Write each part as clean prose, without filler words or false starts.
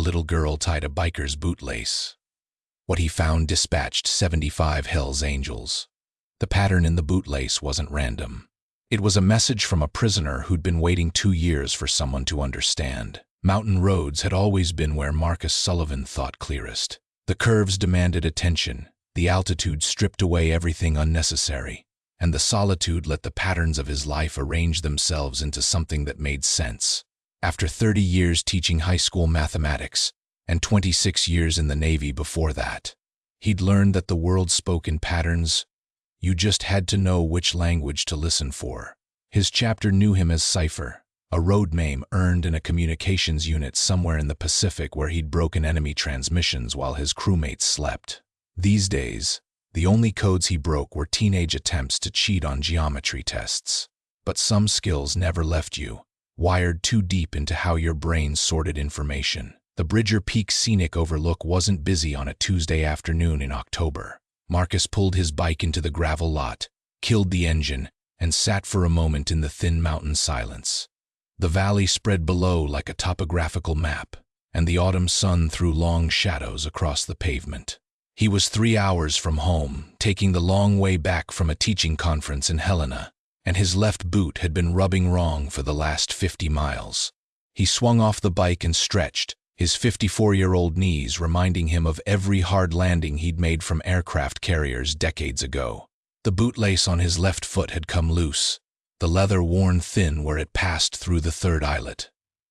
little girl tied a biker's bootlace. What he found dispatched 75 Hell's Angels. The pattern in the bootlace wasn't random. It was a message from a prisoner who'd been waiting 2 years for someone to understand. Mountain roads had always been where Marcus Sullivan thought clearest. The curves demanded attention, the altitude stripped away everything unnecessary, and the solitude let the patterns of his life arrange themselves into something that made sense. After 30 years teaching high school mathematics, and 26 years in the Navy before that, he'd learned that the world spoke in patterns. You just had to know which language to listen for. His chapter knew him as Cipher, a road name earned in a communications unit somewhere in the Pacific where he'd broken enemy transmissions while his crewmates slept. These days, the only codes he broke were teenage attempts to cheat on geometry tests. But some skills never left you, wired too deep into how your brain sorted information. The Bridger Peak Scenic Overlook wasn't busy on a Tuesday afternoon in October. Marcus pulled his bike into the gravel lot, killed the engine, and sat for a moment in the thin mountain silence. The valley spread below like a topographical map, and the autumn sun threw long shadows across the pavement. He was 3 hours from home, taking the long way back from a teaching conference in Helena, and his left boot had been rubbing wrong for the last 50 miles. He swung off the bike and stretched, his 54-year-old knees reminding him of every hard landing he'd made from aircraft carriers decades ago. The bootlace on his left foot had come loose, the leather worn thin where it passed through the third eyelet.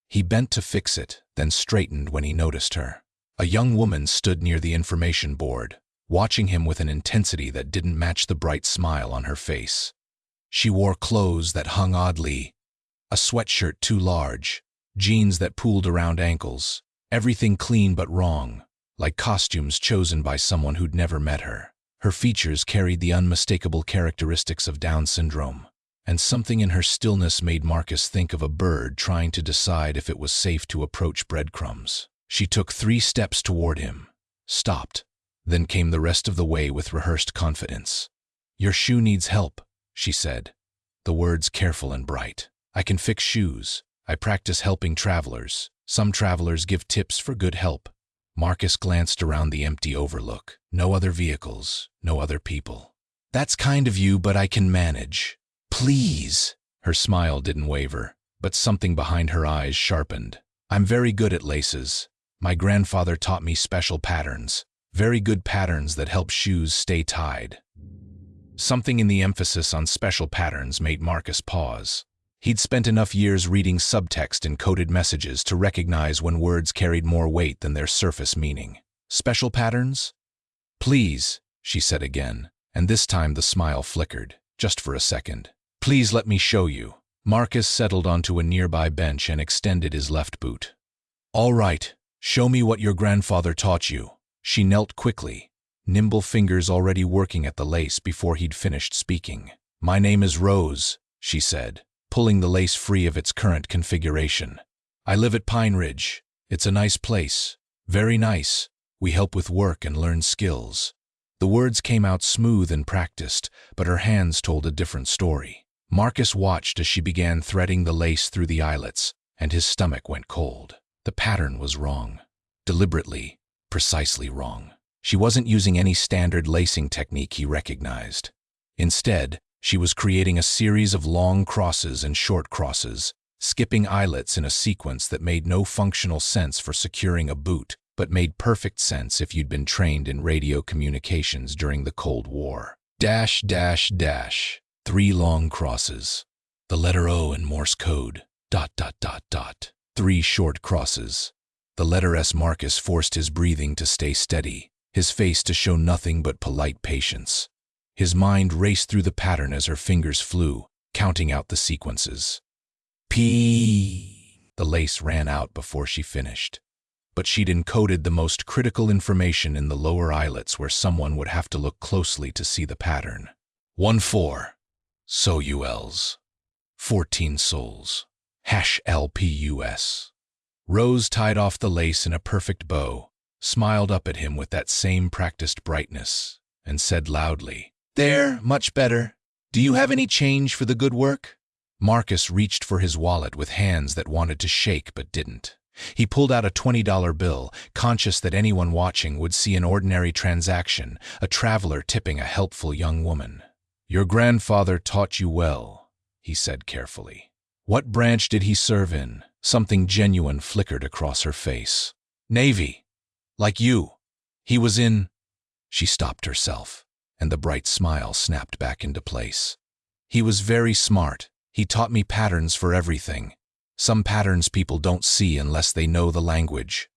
He bent to fix it, then straightened when he noticed her. A young woman stood near the information board, watching him with an intensity that didn't match the bright smile on her face. She wore clothes that hung oddly, a sweatshirt too large, jeans that pooled around ankles, everything clean but wrong, like costumes chosen by someone who'd never met her. Her features carried the unmistakable characteristics of Down syndrome, and something in her stillness made Marcus think of a bird trying to decide if it was safe to approach breadcrumbs. She took 3 steps toward him, stopped, then came the rest of the way with rehearsed confidence. "Your shoe needs help," she said, the words careful and bright. "I can fix shoes. I practice helping travelers. Some travelers give tips for good help." Marcus glanced around the empty overlook. No other vehicles, no other people. "That's kind of you, but I can manage. Please." Her smile didn't waver, but something behind her eyes sharpened. "I'm very good at laces. My grandfather taught me special patterns, very good patterns that help shoes stay tied." Something in the emphasis on special patterns made Marcus pause. He'd spent enough years reading subtext in coded messages to recognize when words carried more weight than their surface meaning. "Special patterns?" "Please," she said again, and this time the smile flickered, just for a second. "Please let me show you." Marcus settled onto a nearby bench and extended his left boot. "All right, show me what your grandfather taught you." She knelt quickly, nimble fingers already working at the lace before he'd finished speaking. "My name is Rose," she said, pulling the lace free of its current configuration. "I live at Pine Ridge. It's a nice place. Very nice. We help with work and learn skills." The words came out smooth and practiced, but her hands told a different story. Marcus watched as she began threading the lace through the eyelets, and his stomach went cold. The pattern was wrong. Deliberately, precisely wrong. She wasn't using any standard lacing technique he recognized. Instead, she was creating a series of long crosses and short crosses, skipping eyelets in a sequence that made no functional sense for securing a boot, but made perfect sense if you'd been trained in radio communications during the Cold War. Dash, dash, dash. 3 long crosses. The letter O in Morse code. Dot, dot, dot, dot. 3 short crosses. The letter S. Marcus forced his breathing to stay steady, his face to show nothing but polite patience. His mind raced through the pattern as her fingers flew, counting out the sequences. P. The lace ran out before she finished. But she'd encoded the most critical information in the lower eyelets where someone would have to look closely to see the pattern. 1-4. SOULs. 14 souls. #LPUS. Rose tied off the lace in a perfect bow, smiled up at him with that same practiced brightness, and said loudly, "There, much better. Do you have any change for the good work?" Marcus reached for his wallet with hands that wanted to shake but didn't. He pulled out a $20 bill, conscious that anyone watching would see an ordinary transaction, a traveler tipping a helpful young woman. "Your grandfather taught you well," he said carefully. "What branch did he serve in?" Something genuine flickered across her face. "Navy. Like you. He was in—" She stopped herself, and the bright smile snapped back into place. "He was very smart. He taught me patterns for everything. Some patterns people don't see unless they know the language."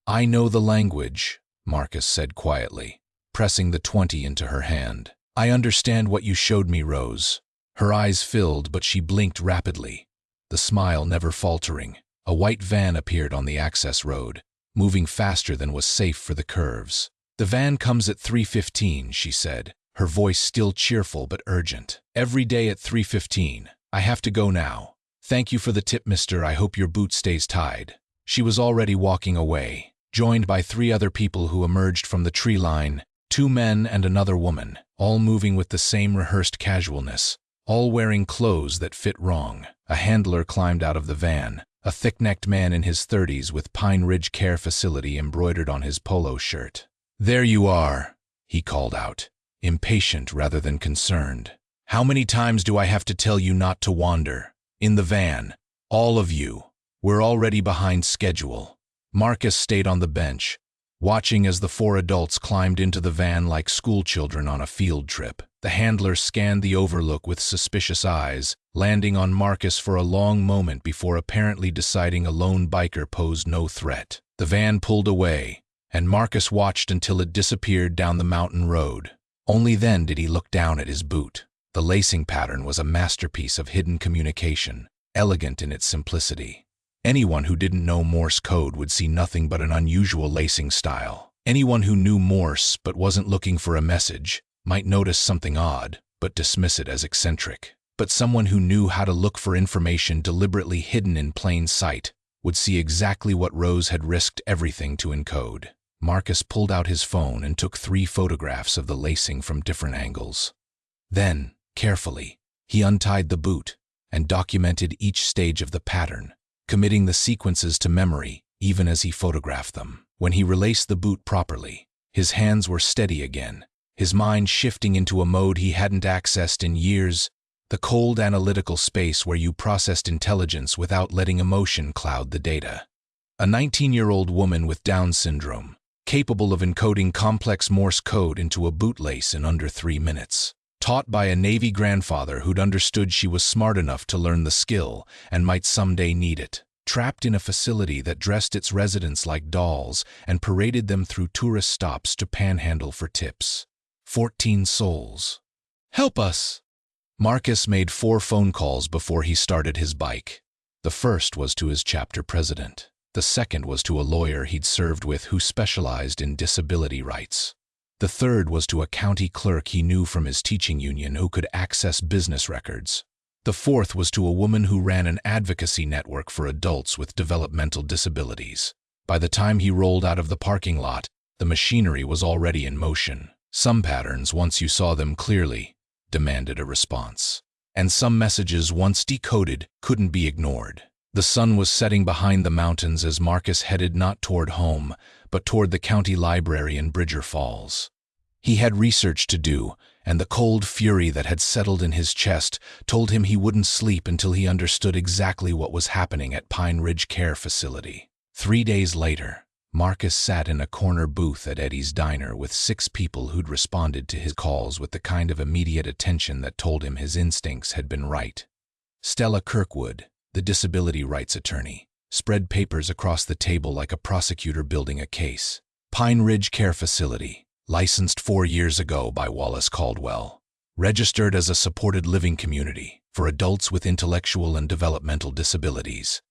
"I know the language," Marcus said quietly, pressing the 20 into her hand. "I understand what you showed me, Rose." Her eyes filled, but she blinked rapidly, the smile never faltering. A white van appeared on the access road, moving faster than was safe for the curves. "The van comes at 3:15, she said, her voice still cheerful but urgent. "Every day at 3:15. I have to go now. Thank you for the tip, mister. I hope your boot stays tied." She was already walking away, joined by 3 other people who emerged from the tree line, 2 men and another woman, all moving with the same rehearsed casualness, all wearing clothes that fit wrong. A handler climbed out of the van, a thick-necked man in his 30s with Pine Ridge Care Facility embroidered on his polo shirt. "There you are," he called out, impatient rather than concerned. "How many times do I have to tell you not to wander? In the van. All of you. We're already behind schedule." Marcus stayed on the bench, watching as the 4 adults climbed into the van like schoolchildren on a field trip. The handler scanned the overlook with suspicious eyes, landing on Marcus for a long moment before apparently deciding a lone biker posed no threat. The van pulled away, and Marcus watched until it disappeared down the mountain road. Only then did he look down at his boot. The lacing pattern was a masterpiece of hidden communication, elegant in its simplicity. Anyone who didn't know Morse code would see nothing but an unusual lacing style. Anyone who knew Morse but wasn't looking for a message might notice something odd, but dismiss it as eccentric. But someone who knew how to look for information deliberately hidden in plain sight would see exactly what Rose had risked everything to encode. Marcus pulled out his phone and took 3 photographs of the lacing from different angles. Then, carefully, he untied the boot and documented each stage of the pattern, committing the sequences to memory even as he photographed them. When he relaced the boot properly, his hands were steady again, his mind shifting into a mode he hadn't accessed in years, the cold analytical space where you processed intelligence without letting emotion cloud the data. A 19-year-old woman with Down syndrome, capable of encoding complex Morse code into a bootlace in under 3 minutes. Taught by a Navy grandfather who'd understood she was smart enough to learn the skill and might someday need it. Trapped in a facility that dressed its residents like dolls and paraded them through tourist stops to panhandle for tips. 14 souls. "Help us!" Marcus made 4 phone calls before he started his bike. The first was to his chapter president. The second was to a lawyer he'd served with who specialized in disability rights. The third was to a county clerk he knew from his teaching union who could access business records. The fourth was to a woman who ran an advocacy network for adults with developmental disabilities. By the time he rolled out of the parking lot, the machinery was already in motion. Some patterns, once you saw them clearly, demanded a response. And some messages, once decoded, couldn't be ignored. The sun was setting behind the mountains as Marcus headed not toward home, but toward the county library in Bridger Falls. He had research to do, and the cold fury that had settled in his chest told him he wouldn't sleep until he understood exactly what was happening at Pine Ridge Care Facility. 3 days later, Marcus sat in a corner booth at Eddie's Diner with 6 people who'd responded to his calls with the kind of immediate attention that told him his instincts had been right. Stella Kirkwood, the disability rights attorney, spread papers across the table like a prosecutor building a case. Pine Ridge Care Facility, licensed 4 years ago by Wallace Caldwell, registered as a supported living community for adults with intellectual and developmental disabilities.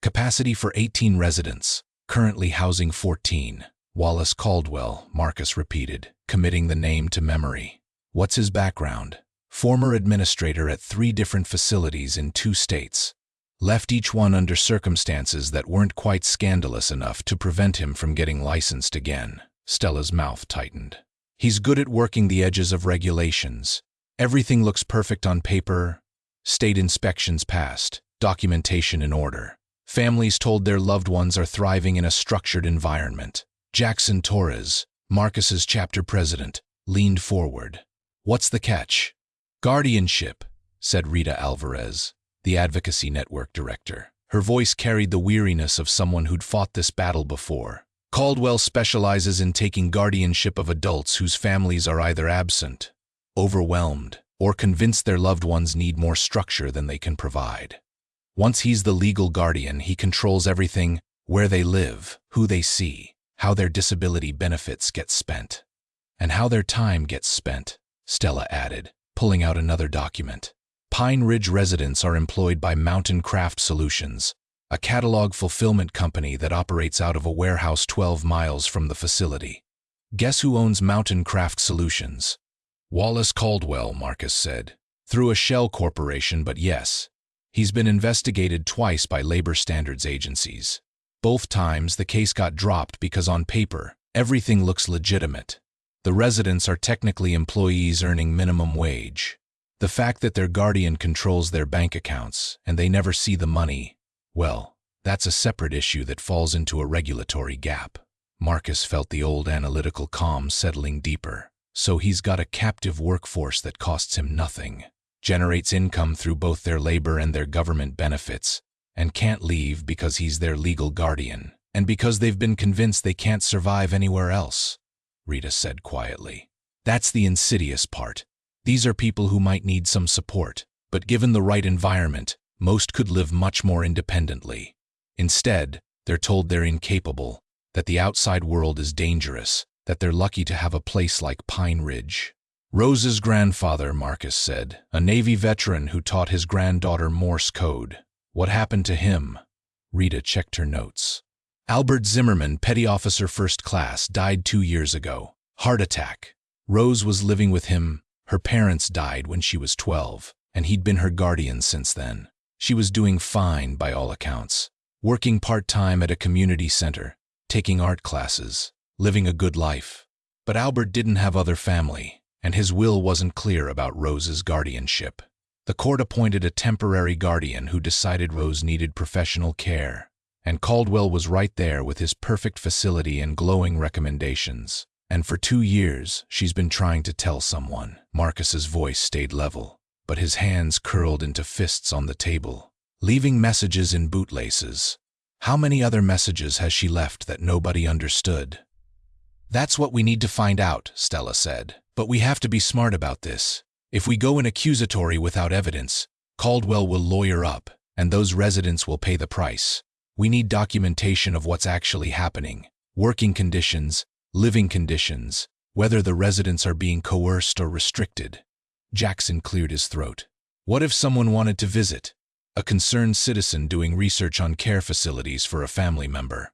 Capacity for 18 residents, currently housing 14. Wallace Caldwell, Marcus repeated, committing the name to memory. What's his background? Former administrator at 3 different facilities in 2 states. Left each one under circumstances that weren't quite scandalous enough to prevent him from getting licensed again. Stella's mouth tightened. He's good at working the edges of regulations. Everything looks perfect on paper. State inspections passed. Documentation in order. Families told their loved ones are thriving in a structured environment. Jackson Torres, Marcus's chapter president, leaned forward. "What's the catch?" "Guardianship," said Rita Alvarez, the advocacy network director. Her voice carried the weariness of someone who'd fought this battle before. "Caldwell specializes in taking guardianship of adults whose families are either absent, overwhelmed, or convinced their loved ones need more structure than they can provide. Once he's the legal guardian, he controls everything: where they live, who they see, how their disability benefits get spent, and how their time gets spent," Stella added, pulling out another document. "Pine Ridge residents are employed by Mountain Craft Solutions, a catalog fulfillment company that operates out of a warehouse 12 miles from the facility. Guess who owns Mountain Craft Solutions?" "Wallace Caldwell," Marcus said. "Through a shell corporation, but yes. He's been investigated twice by labor standards agencies. Both times the case got dropped because on paper, everything looks legitimate. The residents are technically employees earning minimum wage. The fact that their guardian controls their bank accounts and they never see the money, well, that's a separate issue that falls into a regulatory gap." Marcus felt the old analytical calm settling deeper. "So he's got a captive workforce that costs him nothing, generates income through both their labor and their government benefits, and can't leave because he's their legal guardian, and because they've been convinced they can't survive anywhere else," Rita said quietly. "That's the insidious part. These are people who might need some support, but given the right environment, most could live much more independently. Instead, they're told they're incapable, that the outside world is dangerous, that they're lucky to have a place like Pine Ridge." "Rose's grandfather," Marcus said, "a Navy veteran who taught his granddaughter Morse code. What happened to him?" Rita checked her notes. "Albert Zimmerman, petty officer first class, died 2 years ago. Heart attack. Rose was living with him. Her parents died when she was 12, and he'd been her guardian since then. She was doing fine by all accounts, working part-time at a community center, taking art classes, living a good life. But Albert didn't have other family, and his will wasn't clear about Rose's guardianship. The court appointed a temporary guardian who decided Rose needed professional care, and Caldwell was right there with his perfect facility and glowing recommendations. And for 2 years, she's been trying to tell someone." Marcus's voice stayed level, but his hands curled into fists on the table. "Leaving messages in bootlaces. How many other messages has she left that nobody understood?" "That's what we need to find out," Stella said. "But we have to be smart about this. If we go in accusatory without evidence, Caldwell will lawyer up, and those residents will pay the price. We need documentation of what's actually happening, working conditions, living conditions, whether the residents are being coerced or restricted." Jackson cleared his throat. "What if someone wanted to visit? A concerned citizen doing research on care facilities for a family member.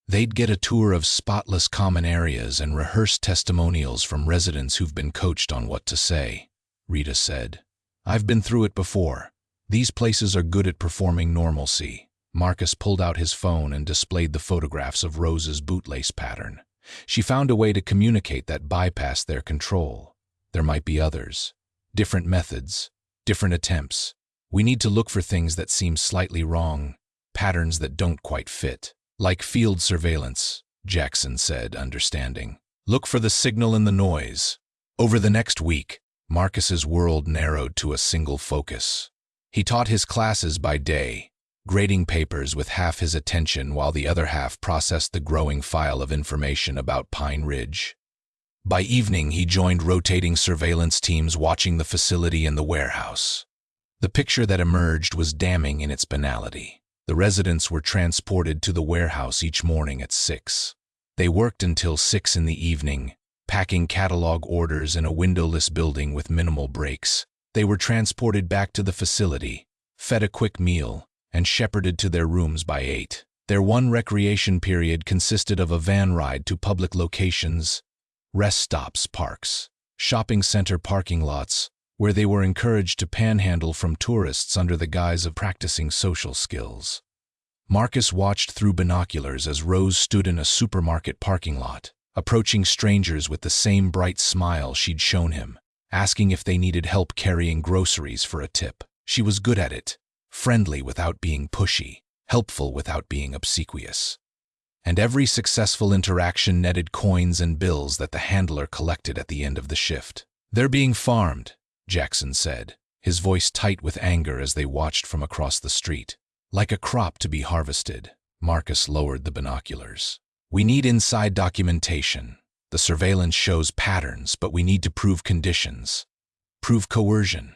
They'd get a tour of spotless common areas and rehearsed testimonials from residents who've been coached on what to say," Rita said. "I've been through it before. These places are good at performing normalcy." Marcus pulled out his phone and displayed the photographs of Rose's bootlace pattern. She found a way to communicate that bypassed their control. There might be others. Different methods, different attempts. We need to look for things that seem slightly wrong, patterns that don't quite fit. "Like field surveillance," Jackson said, understanding. "Look for the signal in the noise." Over the next week, Marcus's world narrowed to a single focus. He taught his classes by day, grading papers with half his attention while the other half processed the growing file of information about Pine Ridge. By evening, he joined rotating surveillance teams watching the facility and the warehouse. The picture that emerged was damning in its banality. The residents were transported to the warehouse each morning at 6. They worked until 6 in the evening, packing catalog orders in a windowless building with minimal breaks. They were transported back to the facility, fed a quick meal, and shepherded to their rooms by 8. Their one recreation period consisted of a van ride to public locations, rest stops, parks, shopping center parking lots, where they were encouraged to panhandle from tourists under the guise of practicing social skills. Marcus watched through binoculars as Rose stood in a supermarket parking lot, approaching strangers with the same bright smile she'd shown him, asking if they needed help carrying groceries for a tip. She was good at it, friendly without being pushy, helpful without being obsequious. And every successful interaction netted coins and bills that the handler collected at the end of the shift. "They're being farmed," Jackson said, his voice tight with anger as they watched from across the street. "Like a crop to be harvested." Marcus lowered the binoculars. "We need inside documentation. The surveillance shows patterns, but we need to prove conditions. Prove coercion.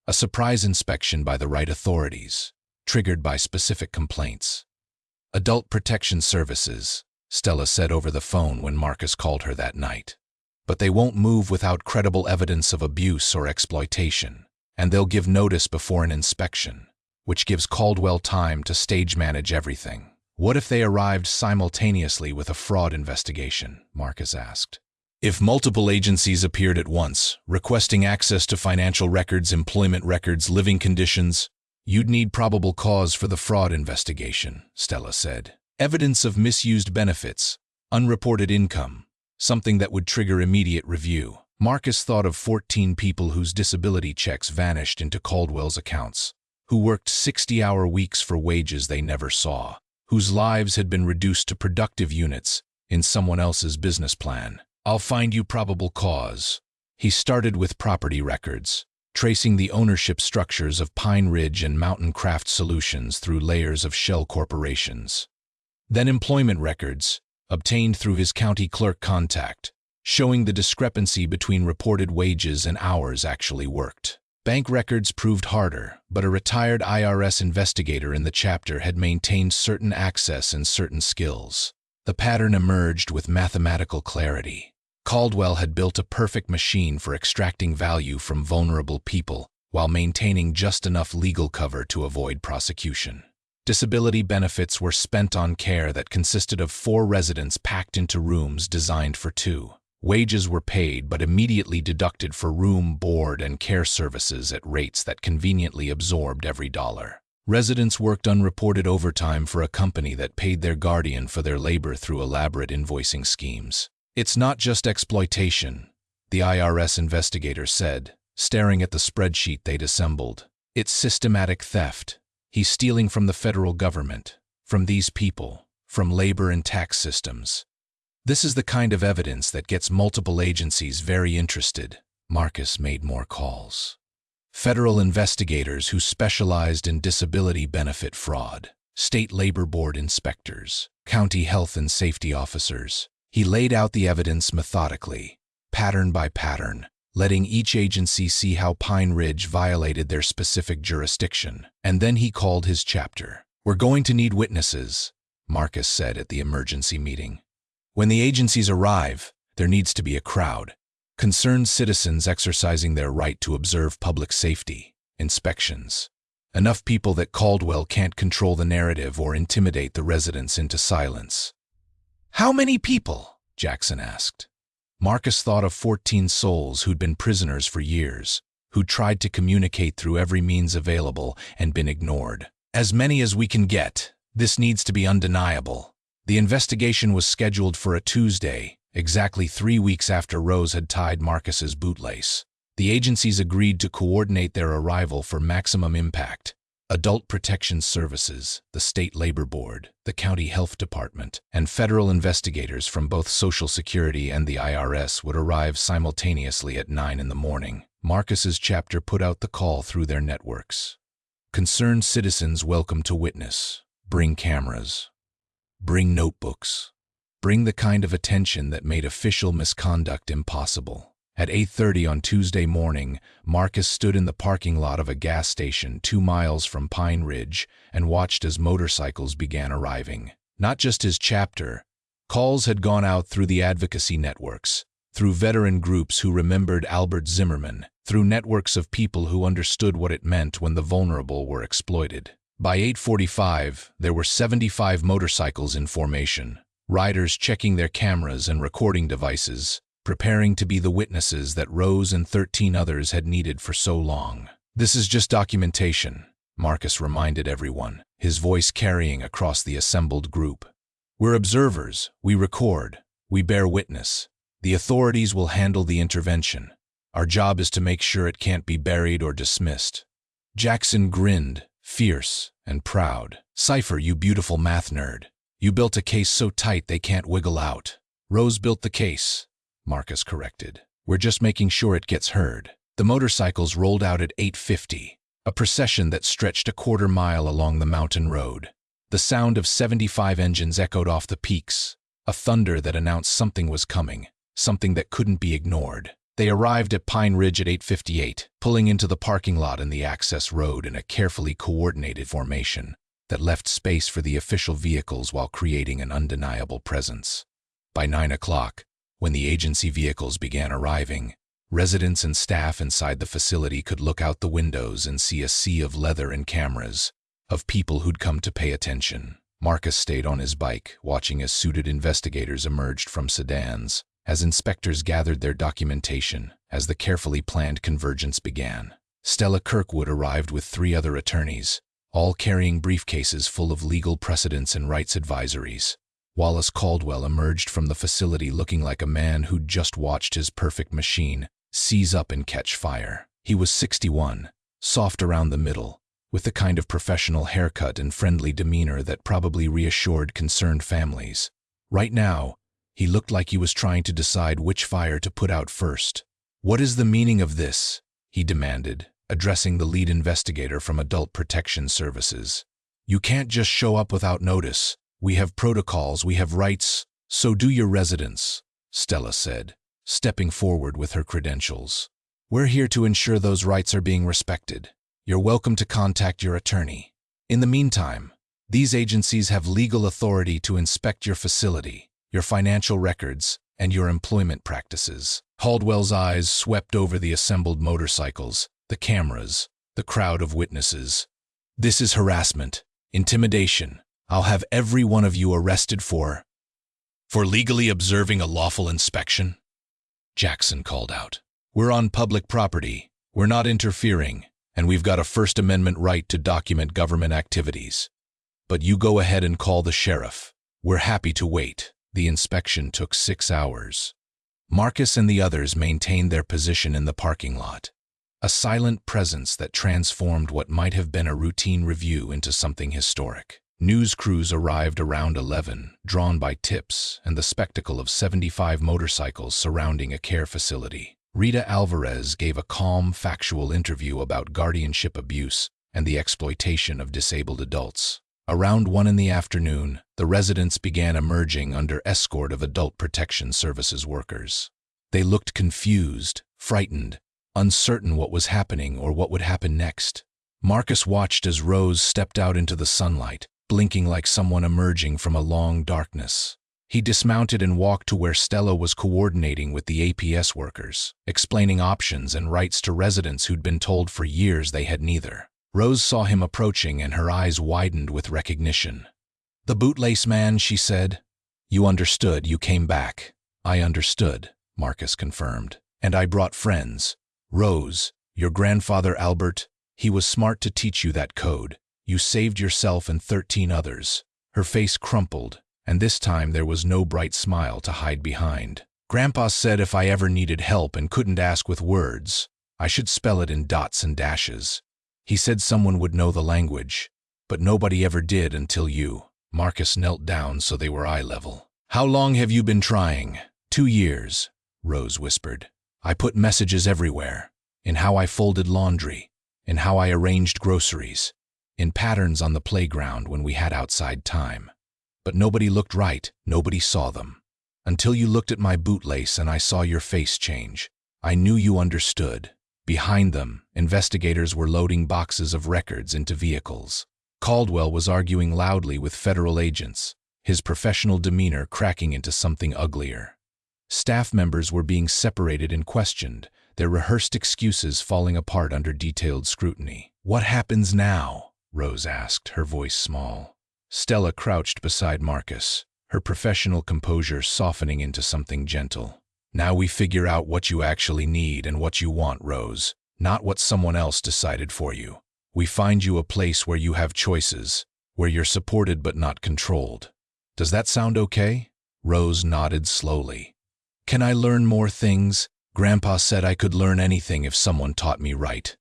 A surprise inspection by the right authorities, triggered by specific complaints. Adult Protection Services," Stella said over the phone when Marcus called her that night. "But they won't move without credible evidence of abuse or exploitation, and they'll give notice before an inspection, which gives Caldwell time to stage manage everything." "What if they arrived simultaneously with a fraud investigation?" Marcus asked. "If multiple agencies appeared at once, requesting access to financial records, employment records, living conditions, you'd need probable cause for the fraud investigation," Stella said. "Evidence of misused benefits, unreported income, something that would trigger immediate review." Marcus thought of 14 people whose disability checks vanished into Caldwell's accounts, who worked 60-hour weeks for wages they never saw, whose lives had been reduced to productive units in someone else's business plan. "I'll find you probable cause." He started with property records, tracing the ownership structures of Pine Ridge and Mountain Craft Solutions through layers of shell corporations. Then employment records, obtained through his county clerk contact, showing the discrepancy between reported wages and hours actually worked. Bank records proved harder, but a retired IRS investigator in the chapter had maintained certain access and certain skills. The pattern emerged with mathematical clarity. Caldwell had built a perfect machine for extracting value from vulnerable people while maintaining just enough legal cover to avoid prosecution. Disability benefits were spent on care that consisted of 4 residents packed into rooms designed for 2. Wages were paid but immediately deducted for room, board, and care services at rates that conveniently absorbed every dollar. Residents worked unreported overtime for a company that paid their guardian for their labor through elaborate invoicing schemes. "It's not just exploitation," the IRS investigator said, staring at the spreadsheet they'd assembled. "It's systematic theft. He's stealing from the federal government, from these people, from labor and tax systems. This is the kind of evidence that gets multiple agencies very interested." Marcus made more calls. Federal investigators who specialized in disability benefit fraud, state labor board inspectors, county health and safety officers. He laid out the evidence methodically, pattern by pattern, letting each agency see how Pine Ridge violated their specific jurisdiction. And then he called his chapter. "We're going to need witnesses," Marcus said at the emergency meeting. "When the agencies arrive, there needs to be a crowd. Concerned citizens exercising their right to observe public safety, inspections. Enough people that Caldwell can't control the narrative or intimidate the residents into silence." "How many people?" Jackson asked. Marcus thought of 14 souls who'd been prisoners for years, who'd tried to communicate through every means available and been ignored. "As many as we can get. This needs to be undeniable." The investigation was scheduled for a Tuesday, exactly 3 weeks after Rose had tied Marcus's bootlace. The agencies agreed to coordinate their arrival for maximum impact. Adult Protection Services, the State Labor Board, the County Health Department, and federal investigators from both Social Security and the IRS would arrive simultaneously at 9 in the morning. Marcus's chapter put out the call through their networks. "Concerned citizens welcome to witness. Bring cameras. Bring notebooks. Bring the kind of attention that made official misconduct impossible." At 8:30 on Tuesday morning, Marcus stood in the parking lot of a gas station 2 miles from Pine Ridge and watched as motorcycles began arriving. Not just his chapter. Calls had gone out through the advocacy networks, through veteran groups who remembered Albert Zimmerman, through networks of people who understood what it meant when the vulnerable were exploited. By 8:45, there were 75 motorcycles in formation, riders checking their cameras and recording devices, preparing to be the witnesses that Rose and 13 others had needed for so long. "This is just documentation," Marcus reminded everyone, his voice carrying across the assembled group. "We're observers, we record, we bear witness. The authorities will handle the intervention. Our job is to make sure it can't be buried or dismissed." Jackson grinned, fierce and proud. Cipher, you beautiful math nerd. You built a case so tight they can't wiggle out. Rose built the case, Marcus corrected. We're just making sure it gets heard. The motorcycles rolled out at 8:50, a procession that stretched a quarter mile along the mountain road. The sound of 75 engines echoed off the peaks, a thunder that announced something was coming, something that couldn't be ignored. They arrived at Pine Ridge at 8:58, pulling into the parking lot in the access road in a carefully coordinated formation that left space for the official vehicles while creating an undeniable presence. By 9 o'clock, when the agency vehicles began arriving, residents and staff inside the facility could look out the windows and see a sea of leather and cameras, of people who'd come to pay attention. Marcus stayed on his bike, watching as suited investigators emerged from sedans, as inspectors gathered their documentation, as the carefully planned convergence began. Stella Kirkwood arrived with 3 other attorneys, all carrying briefcases full of legal precedents and rights advisories. Wallace Caldwell emerged from the facility looking like a man who'd just watched his perfect machine seize up and catch fire. He was 61, soft around the middle, with the kind of professional haircut and friendly demeanor that probably reassured concerned families. Right now, he looked like he was trying to decide which fire to put out first. "What is the meaning of this?" he demanded, addressing the lead investigator from Adult Protection Services. "You can't just show up without notice. We have protocols, we have rights, so do your residents," Stella said, stepping forward with her credentials. "We're here to ensure those rights are being respected. You're welcome to contact your attorney. In the meantime, these agencies have legal authority to inspect your facility, your financial records, and your employment practices." Caldwell's eyes swept over the assembled motorcycles, the cameras, the crowd of witnesses. "This is harassment, intimidation. I'll have every one of you arrested for legally observing a lawful inspection," Jackson called out. "We're on public property, we're not interfering, and we've got a First Amendment right to document government activities. But you go ahead and call the sheriff. We're happy to wait." The inspection took 6 hours. Marcus and the others maintained their position in the parking lot, a silent presence that transformed what might have been a routine review into something historic. News crews arrived around 11, drawn by tips and the spectacle of 75 motorcycles surrounding a care facility. Rita Alvarez gave a calm, factual interview about guardianship abuse and the exploitation of disabled adults. Around 1 in the afternoon, the residents began emerging under escort of Adult Protection Services workers. They looked confused, frightened, uncertain what was happening or what would happen next. Marcus watched as Rose stepped out into the sunlight, blinking like someone emerging from a long darkness. He dismounted and walked to where Stella was coordinating with the APS workers, explaining options and rights to residents who'd been told for years they had neither. Rose saw him approaching and her eyes widened with recognition. "The Bootlace man," she said. "You understood, you came back." "I understood," Marcus confirmed. "And I brought friends. Rose, your grandfather Albert, he was smart to teach you that code. You saved yourself and 13 others." Her face crumpled, and this time there was no bright smile to hide behind. "Grandpa said if I ever needed help and couldn't ask with words, I should spell it in dots and dashes. He said someone would know the language, but nobody ever did until you." Marcus knelt down so they were eye level. "How long have you been trying?" 2 years, Rose whispered. "I put messages everywhere, in how I folded laundry, in how I arranged groceries, in patterns on the playground when we had outside time. But nobody looked right, nobody saw them. Until you looked at my bootlace and I saw your face change. I knew you understood." Behind them, investigators were loading boxes of records into vehicles. Caldwell was arguing loudly with federal agents, his professional demeanor cracking into something uglier. Staff members were being separated and questioned, their rehearsed excuses falling apart under detailed scrutiny. "What happens now?" Rose asked, her voice small. Stella crouched beside Marcus, her professional composure softening into something gentle. "Now we figure out what you actually need and what you want, Rose, not what someone else decided for you. We find you a place where you have choices, where you're supported but not controlled. Does that sound okay?" Rose nodded slowly. "Can I learn more things? Grandpa said I could learn anything if someone taught me right.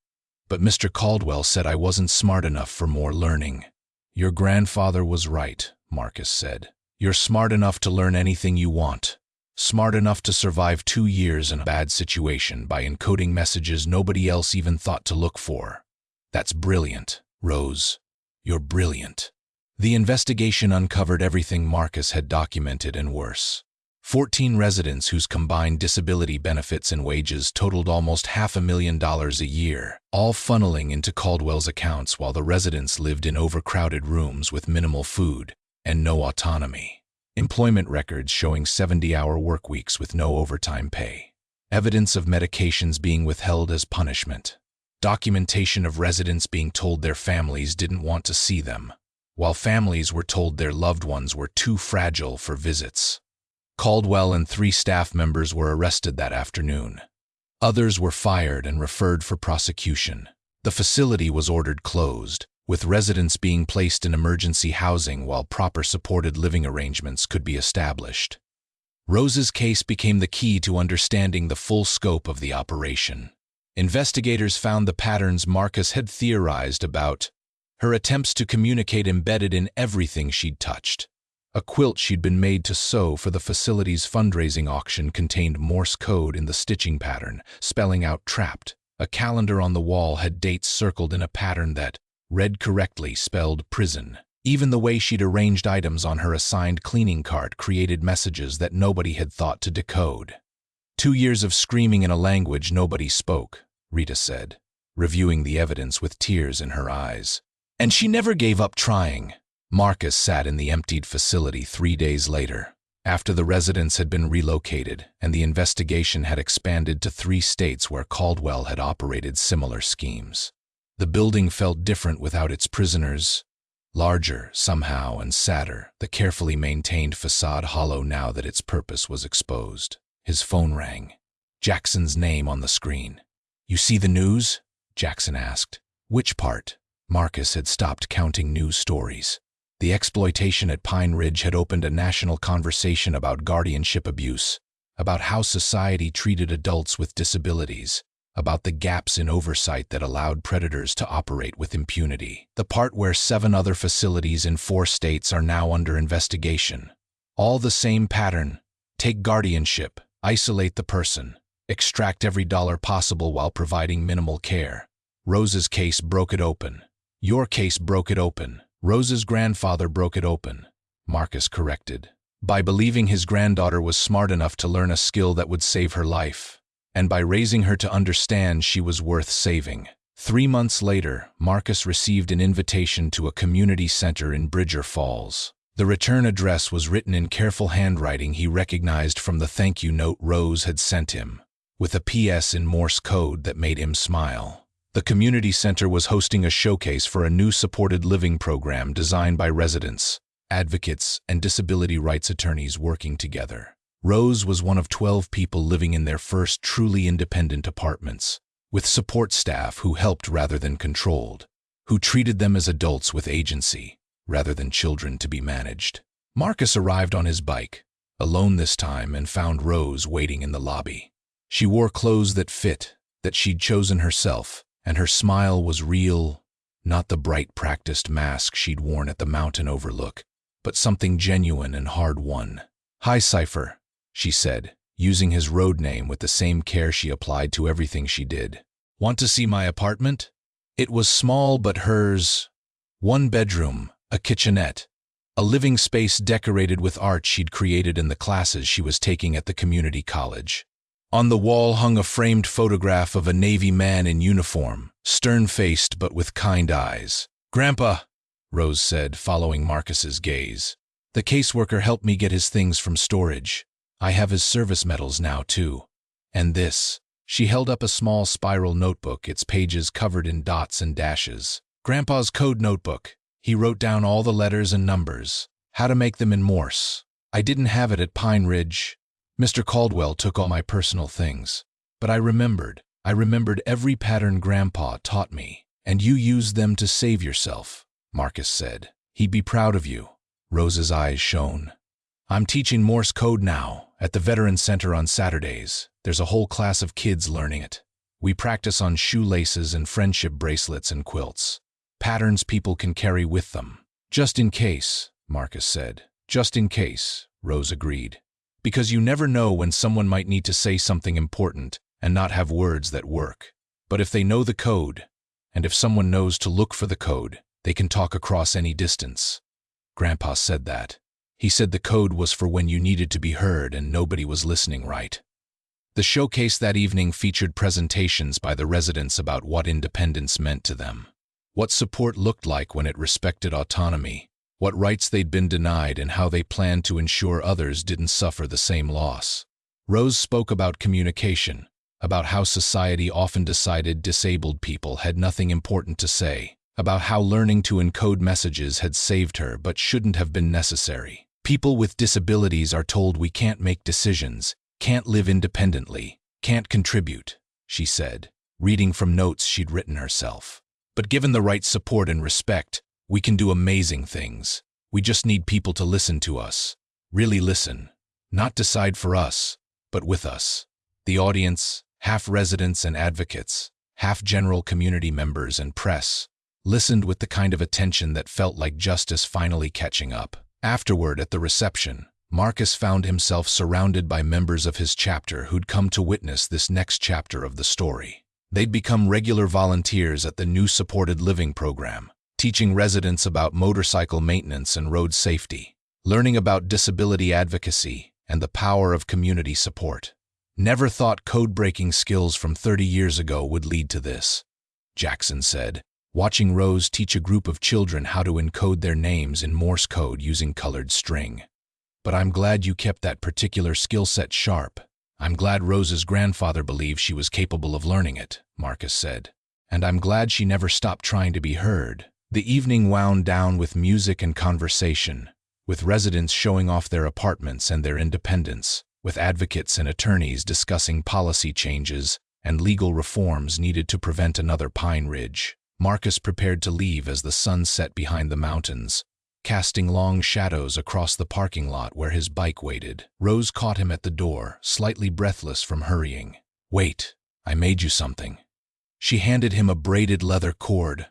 But Mr. Caldwell said I wasn't smart enough for more learning." Your grandfather was right, Marcus said. You're smart enough to learn anything you want. Smart enough to survive 2 years in a bad situation by encoding messages nobody else even thought to look for. That's brilliant, Rose. You're brilliant. The investigation uncovered everything Marcus had documented and worse. 14 residents whose combined disability benefits and wages totaled almost $500,000 a year, all funneling into Caldwell's accounts while the residents lived in overcrowded rooms with minimal food and no autonomy. Employment records showing 70-hour work weeks with no overtime pay. Evidence of medications being withheld as punishment. Documentation of residents being told their families didn't want to see them, while families were told their loved ones were too fragile for visits. Caldwell and 3 staff members were arrested that afternoon. Others were fired and referred for prosecution. The facility was ordered closed, with residents being placed in emergency housing while proper supported living arrangements could be established. Rose's case became the key to understanding the full scope of the operation. Investigators found the patterns Marcus had theorized about her attempts to communicate embedded in everything she'd touched. A quilt she'd been made to sew for the facility's fundraising auction contained Morse code in the stitching pattern, spelling out trapped. A calendar on the wall had dates circled in a pattern that, read correctly, spelled prison. Even the way she'd arranged items on her assigned cleaning cart created messages that nobody had thought to decode. 2 years of screaming in a language nobody spoke, Rita said, reviewing the evidence with tears in her eyes. And she never gave up trying. Marcus sat in the emptied facility 3 days later, after the residents had been relocated and the investigation had expanded to 3 states where Caldwell had operated similar schemes. The building felt different without its prisoners, larger somehow and sadder, the carefully maintained facade hollow now that its purpose was exposed. His phone rang. Jackson's name on the screen. "You see the news?" Jackson asked. "Which part?" Marcus had stopped counting news stories. The exploitation at Pine Ridge had opened a national conversation about guardianship abuse, about how society treated adults with disabilities, about the gaps in oversight that allowed predators to operate with impunity. The part where 7 other facilities in 4 states are now under investigation. All the same pattern. Take guardianship, isolate the person, extract every dollar possible while providing minimal care. Rose's case broke it open. Your case broke it open. Rose's grandfather broke it open, Marcus corrected, by believing his granddaughter was smart enough to learn a skill that would save her life, and by raising her to understand she was worth saving. 3 months later, Marcus received an invitation to a community center in Bridger Falls. The return address was written in careful handwriting he recognized from the thank you note Rose had sent him, with a PS in Morse code that made him smile. The community center was hosting a showcase for a new supported living program designed by residents, advocates, and disability rights attorneys working together. Rose was one of 12 people living in their first truly independent apartments, with support staff who helped rather than controlled, who treated them as adults with agency, rather than children to be managed. Marcus arrived on his bike, alone this time, and found Rose waiting in the lobby. She wore clothes that fit, that she'd chosen herself, and her smile was real, not the bright practiced mask she'd worn at the mountain overlook, but something genuine and hard-won. "Hi, Cipher," she said, using his road name with the same care she applied to everything she did. "Want to see my apartment?" It was small but hers. 1 bedroom, a kitchenette, a living space decorated with art she'd created in the classes she was taking at the community college. On the wall hung a framed photograph of a Navy man in uniform, stern-faced but with kind eyes. "Grandpa," Rose said, following Marcus's gaze. "The caseworker helped me get his things from storage. I have his service medals now, too. And this." She held up a small spiral notebook, its pages covered in dots and dashes. "Grandpa's code notebook. He wrote down all the letters and numbers, how to make them in Morse. I didn't have it at Pine Ridge. Mr. Caldwell took all my personal things. But I remembered every pattern Grandpa taught me. And you used them to save yourself," Marcus said. "He'd be proud of you." Rose's eyes shone. "I'm teaching Morse code now, at the Veteran Center on Saturdays. There's a whole class of kids learning it. We practice on shoelaces and friendship bracelets and quilts. Patterns people can carry with them. Just in case, Marcus said. Just in case, Rose agreed. Because you never know when someone might need to say something important and not have words that work. But if they know the code, and if someone knows to look for the code, they can talk across any distance. Grandpa said that. He said the code was for when you needed to be heard and nobody was listening right. The showcase that evening featured presentations by the residents about what independence meant to them, what support looked like when it respected autonomy, what rights they'd been denied, and how they planned to ensure others didn't suffer the same loss. Rose spoke about communication, about how society often decided disabled people had nothing important to say, about how learning to encode messages had saved her but shouldn't have been necessary. People with disabilities are told we can't make decisions, can't live independently, can't contribute, she said, reading from notes she'd written herself. But given the right support and respect, we can do amazing things. We just need people to listen to us. Really listen. Not decide for us, but with us. The audience, half residents and advocates, half general community members and press, listened with the kind of attention that felt like justice finally catching up. Afterward, at the reception, Marcus found himself surrounded by members of his chapter who'd come to witness this next chapter of the story. They'd become regular volunteers at the new supported living program, teaching residents about motorcycle maintenance and road safety, learning about disability advocacy and the power of community support. Never thought code-breaking skills from 30 years ago would lead to this, Jackson said, watching Rose teach a group of children how to encode their names in Morse code using colored string. But I'm glad you kept that particular skill set sharp. I'm glad Rose's grandfather believed she was capable of learning it, Marcus said. And I'm glad she never stopped trying to be heard. The evening wound down with music and conversation, with residents showing off their apartments and their independence, with advocates and attorneys discussing policy changes and legal reforms needed to prevent another Pine Ridge. Marcus prepared to leave as the sun set behind the mountains, casting long shadows across the parking lot where his bike waited. Rose caught him at the door, slightly breathless from hurrying. "Wait, I made you something." She handed him a braided leather cord,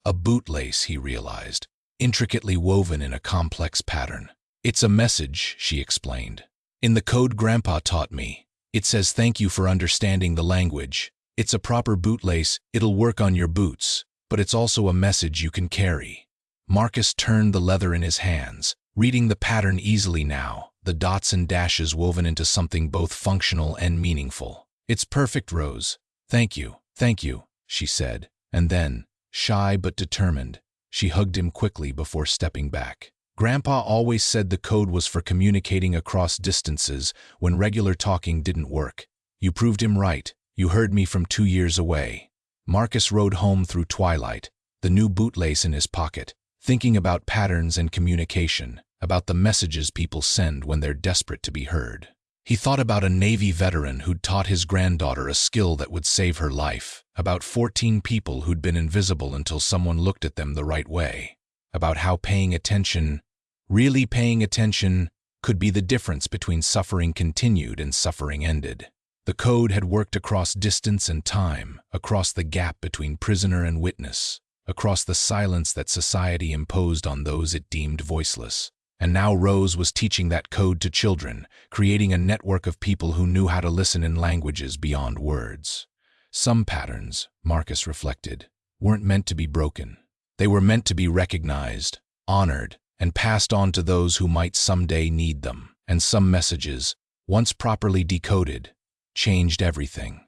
a bootlace, he realized, intricately woven in a complex pattern. "It's a message," she explained. "In the code Grandpa taught me, it says thank you for understanding the language. It's a proper bootlace, it'll work on your boots, but it's also a message you can carry." Marcus turned the leather in his hands, reading the pattern easily now, the dots and dashes woven into something both functional and meaningful. "It's perfect, Rose. Thank you, she said, and then, shy but determined, she hugged him quickly before stepping back. Grandpa always said the code was for communicating across distances when regular talking didn't work. You proved him right. You heard me from 2 years away. Marcus rode home through twilight, the new bootlace in his pocket, thinking about patterns and communication, about the messages people send when they're desperate to be heard. He thought about a Navy veteran who'd taught his granddaughter a skill that would save her life, about 14 people who'd been invisible until someone looked at them the right way, about how paying attention, really paying attention, could be the difference between suffering continued and suffering ended. The code had worked across distance and time, across the gap between prisoner and witness, across the silence that society imposed on those it deemed voiceless. And now Rose was teaching that code to children, creating a network of people who knew how to listen in languages beyond words. Some patterns, Marcus reflected, weren't meant to be broken. They were meant to be recognized, honored, and passed on to those who might someday need them. And some messages, once properly decoded, changed everything.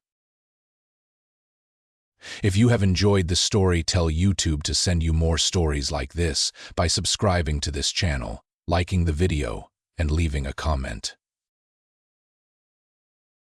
If you have enjoyed this story, tell YouTube to send you more stories like this by subscribing to this channel, liking the video, and leaving a comment.